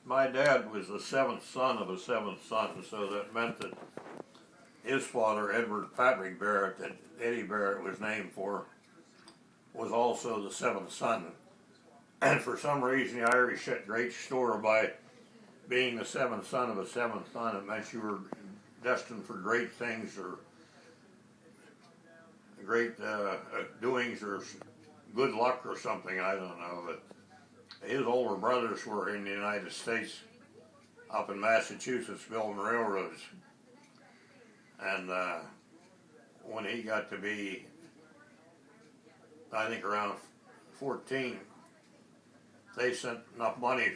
My dad was the seventh son of a seventh son, so that meant that his father, Edward Patrick Barrett, that Eddie Barrett was named for, was also the seventh son. And for some reason, the Irish set great store by being the seventh son of a seventh son. It meant you were destined for great things or great doings or good luck or something, I don't know. But his older brothers were in the United States, up in Massachusetts, building railroads. And when he got to be, I think around 14, they sent enough money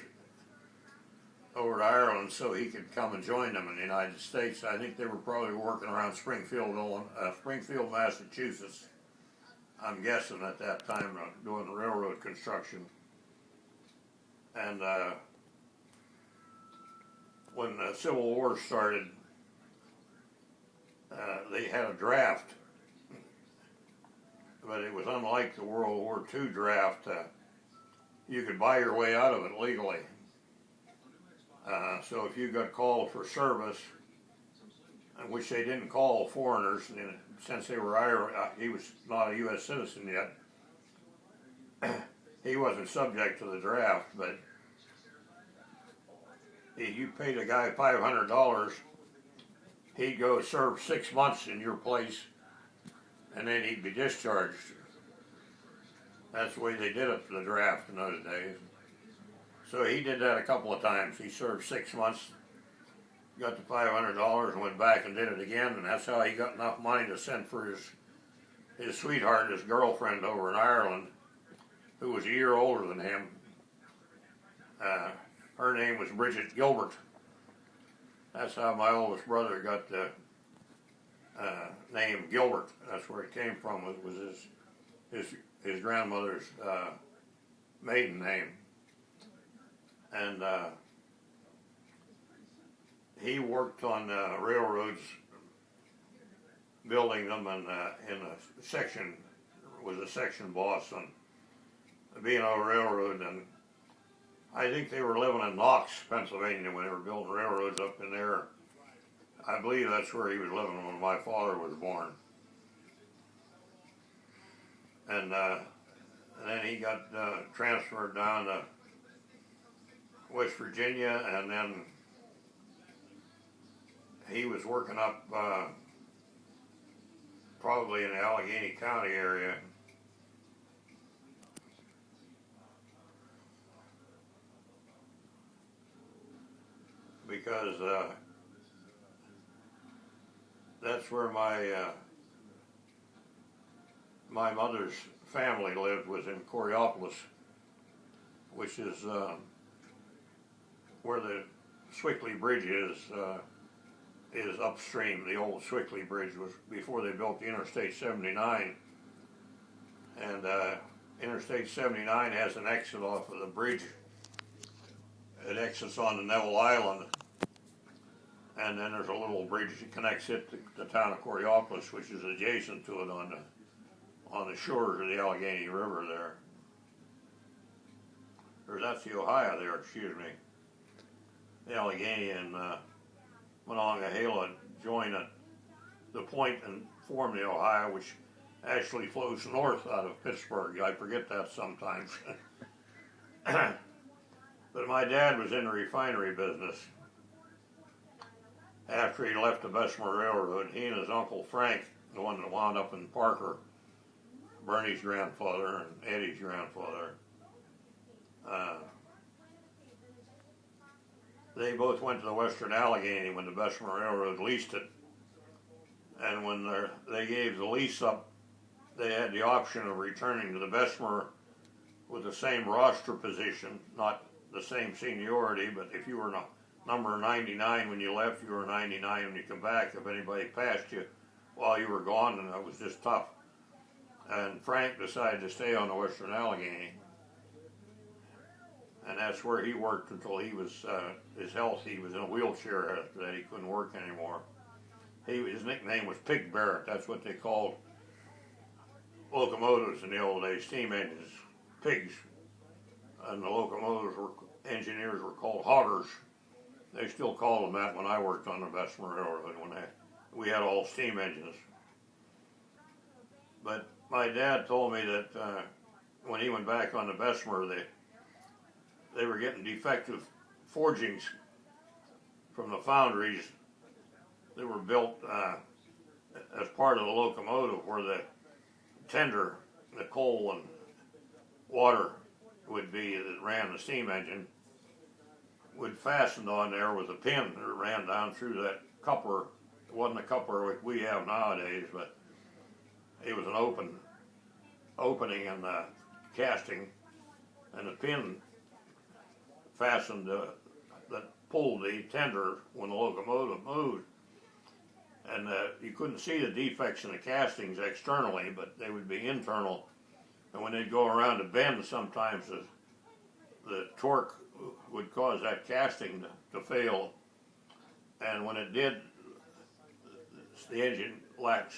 over to Ireland so he could come and join them in the United States. I think they were probably working around Springfield, Massachusetts, I'm guessing at that time, doing railroad construction. And when the Civil War started, they had a draft, but it was unlike the World War II draft. You could buy your way out of it legally. So if you got called for service, which they didn't call foreigners, since they were Irish, he was not a U.S. citizen yet. He wasn't subject to the draft, but you paid a guy $500, he'd go serve 6 months in your place, and then he'd be discharged. That's the way they did it for the draft in those days. So he did that a couple of times. He served 6 months, got the $500, and went back and did it again, and that's how he got enough money to send for his sweetheart, his girlfriend over in Ireland, who was a year older than him. Her name was Bridget Gilbert. That's how my oldest brother got the name Gilbert. That's where it came from. It was his grandmother's maiden name. And he worked on railroads, building them, and in a section, was a section boss on being on a railroad. And I think they were living in Knox, Pennsylvania, when they were building railroads up in there. I believe that's where he was living when my father was born. And then he got transferred down to West Virginia, and then he was working up probably in the Allegheny County area. Because that's where my mother's family lived, was in Coriopolis, which is where the Swickley Bridge is upstream. The old Swickley Bridge was before they built the Interstate 79, and Interstate 79 has an exit off of the bridge. It exits onto Neville Island, and then there's a little bridge that connects it to the town of Coriopolis, which is adjacent to it on the shores of the Allegheny River there. Or that's the Ohio there, excuse me. The Allegheny and Monongahela join at the point and form the Ohio, which actually flows north out of Pittsburgh. I forget that sometimes. But my dad was in the refinery business. After he left the Bessemer Railroad, he and his uncle Frank, the one that wound up in Parker, Bernie's grandfather and Eddie's grandfather, they both went to the Western Allegheny when the Bessemer Railroad leased it. And when they gave the lease up, they had the option of returning to the Bessemer with the same roster position, not the same seniority, but if you were number 99 when you left, you were 99 when you come back. If anybody passed you while you were gone, then that was just tough. And Frank decided to stay on the Western Allegheny. And that's where he worked until he was, his health, he was in a wheelchair after that. He couldn't work anymore. His nickname was Pig Barrett. That's what they called locomotives in the old days, steam engines, pigs. And the locomotives were engineers were called hoggers. They still called them that when I worked on the Bessemer Railroad, when we had all steam engines. But my dad told me that when he went back on the Bessemer, they were getting defective forgings from the foundries that were built as part of the locomotive, where the tender, the coal and water would be that ran the steam engine, would fasten on there with a pin that ran down through that coupler. It wasn't a coupler like we have nowadays, but it was an opening in the casting, and the pin fastened that pulled the tender when the locomotive moved. And you couldn't see the defects in the castings externally, but they would be internal. And when they'd go around to bend, sometimes the torque would cause that casting to fail. And when it did, the engine lacked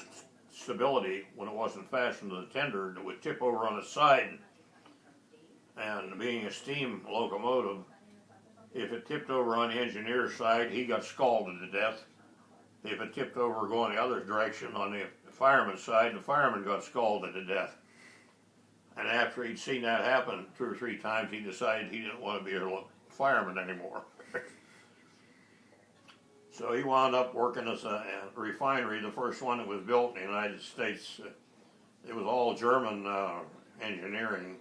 stability when it wasn't fastened to the tender. It would tip over on its side. And being a steam locomotive, if it tipped over on the engineer's side, he got scalded to death. If it tipped over going the other direction on the fireman's side, the fireman got scalded to death. And after he'd seen that happen 2 or 3 times, he decided he didn't want to be a fireman anymore. So he wound up working as a refinery, the first one that was built in the United States. It was all German engineering.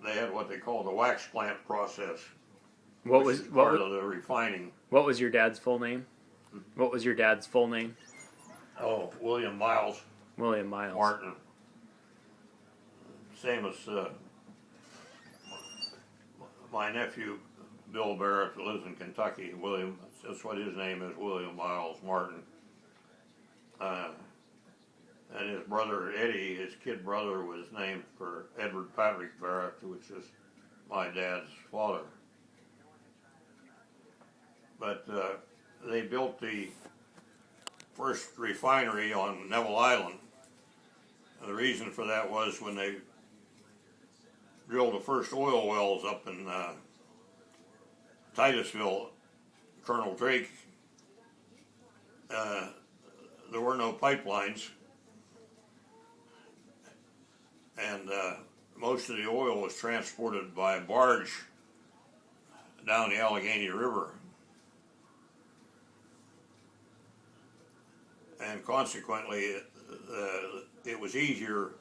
They had what they called the wax plant process. What was part of the refining? What was your dad's full name? What was your dad's full name? Oh, William Miles. William Miles Martin. Same as my nephew, Bill Barrett, who lives in Kentucky. William, that's what his name is, William Miles Martin. And his brother Eddie, his kid brother, was named for Edward Patrick Barrett, which is my dad's father. But they built the first refinery on Neville Island. And the reason for that was when they drilled the first oil wells up in Titusville, Colonel Drake, there were no pipelines, and most of the oil was transported by barge down the Allegheny River. And consequently, it was easier.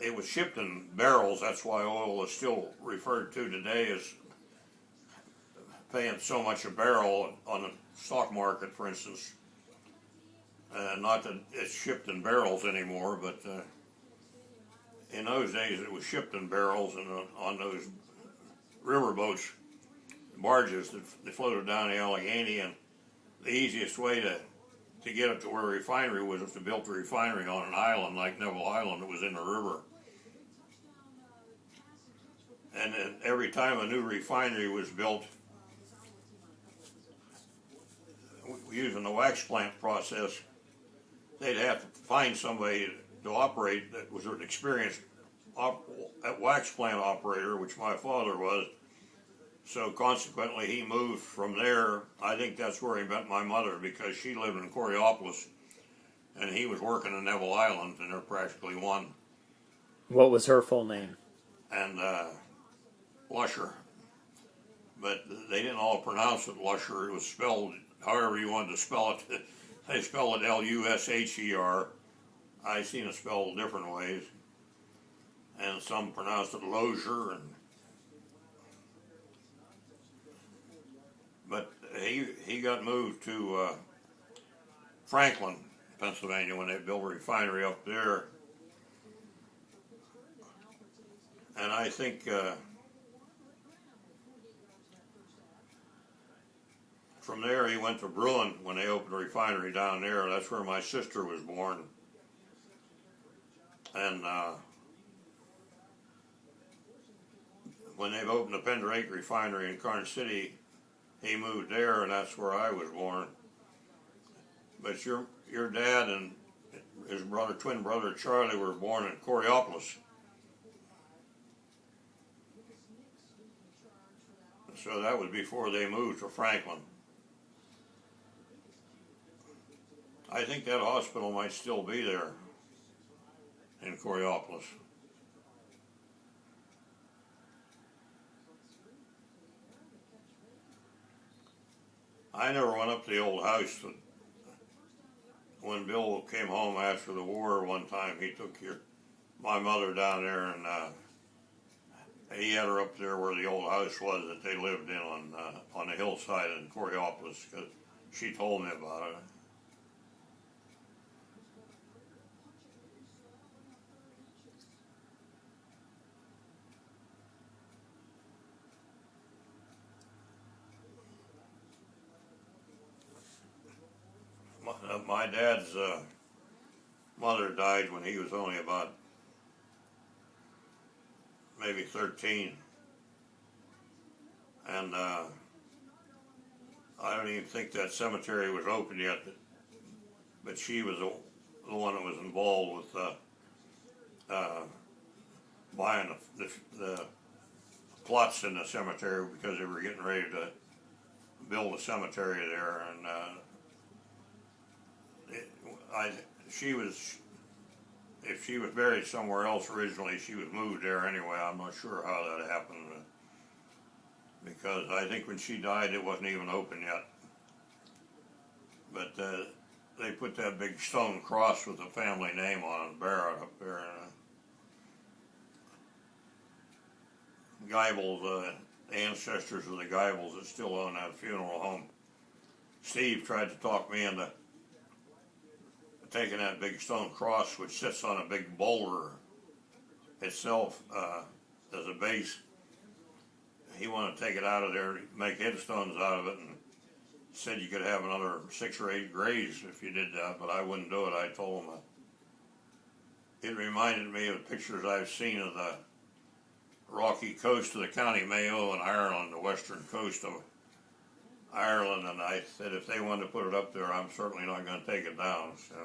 It was shipped in barrels. That's why oil is still referred to today as paying so much a barrel on the stock market, for instance. Not that it's shipped in barrels anymore, but in those days it was shipped in barrels, and on those river boats, barges that floated down the Allegheny. And the easiest way to get up to where a refinery was if they built a refinery on an island like Neville Island that was in the river. And then every time a new refinery was built, using the wax plant process, they'd have to find somebody to operate that was an experienced wax plant operator, which my father was. So consequently, he moved from there. I think that's where he met my mother, because she lived in Coriopolis, and he was working in Neville Island, and they're practically one. What was her full name? And Lusher. But they didn't all pronounce it Lusher. It was spelled however you wanted to spell it. They spell it Lusher. I seen it spelled different ways. And some pronounced it Lozier, but he got moved to Franklin, Pennsylvania, when they built a refinery up there. And I think from there he went to Bruin when they opened a refinery down there. That's where my sister was born. And when they opened the Pendrake refinery in Carn City, he moved there, and that's where I was born. But your dad and his twin brother Charlie were born in Coriopolis. So that was before they moved to Franklin. I think that hospital might still be there in Coriopolis. I never went up to the old house, but when Bill came home after the war one time, he took my mother down there, and he had her up there where the old house was that they lived in on the hillside in Coriopolis, because she told me about it. My dad's mother died when he was only about maybe 13, and I don't even think that cemetery was open yet, but she was the one that was involved with buying the plots in the cemetery, because they were getting ready to build a cemetery there, and if she was buried somewhere else originally, she was moved there anyway. I'm not sure how that happened, because I think when she died it wasn't even open yet. But they put that big stone cross with the family name on it, Barrett, up there. Geibels, ancestors of the Geibels that still own that funeral home. Steve tried to talk me into taking that big stone cross, which sits on a big boulder itself as a base. He wanted to take it out of there, make headstones out of it, and said you could have another 6 or 8 graves if you did that, but I wouldn't do it. I told him it reminded me of pictures I've seen of the rocky coast of the County Mayo in Ireland, the western coast of Ireland, and I said if they wanted to put it up there, I'm certainly not going to take it down. So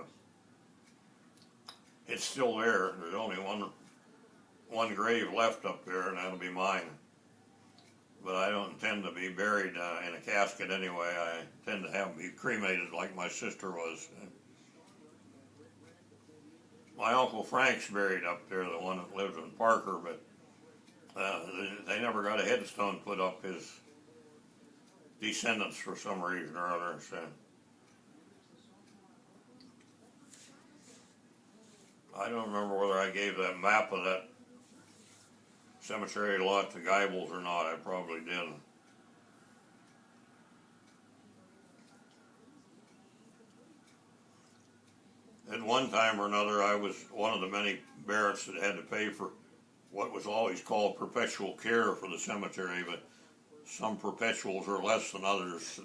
it's still there. There's only one grave left up there, and that'll be mine. But I don't intend to be buried in a casket anyway. I intend to have be cremated like my sister was. My Uncle Frank's buried up there, the one that lives in Parker, but they never got a headstone put up. His descendants, for some reason or other, so I don't remember whether I gave that map of that cemetery lot to Geibels or not. I probably did. At one time or another, I was one of the many Barretts that had to pay for what was always called perpetual care for the cemetery, but some perpetuals are less than others.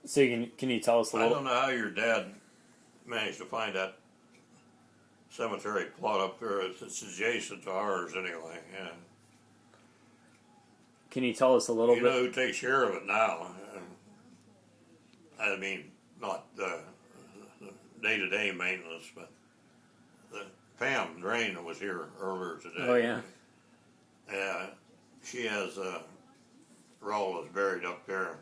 So can you tell us a little? I don't know how your dad managed to find that cemetery plot up there. It's adjacent to ours anyway. Yeah. Can you tell us a little bit? You know who takes care of it now? I mean, not the day-to-day maintenance, but Pam Drain was here earlier today. Oh yeah. Yeah, she has Raul is buried up there.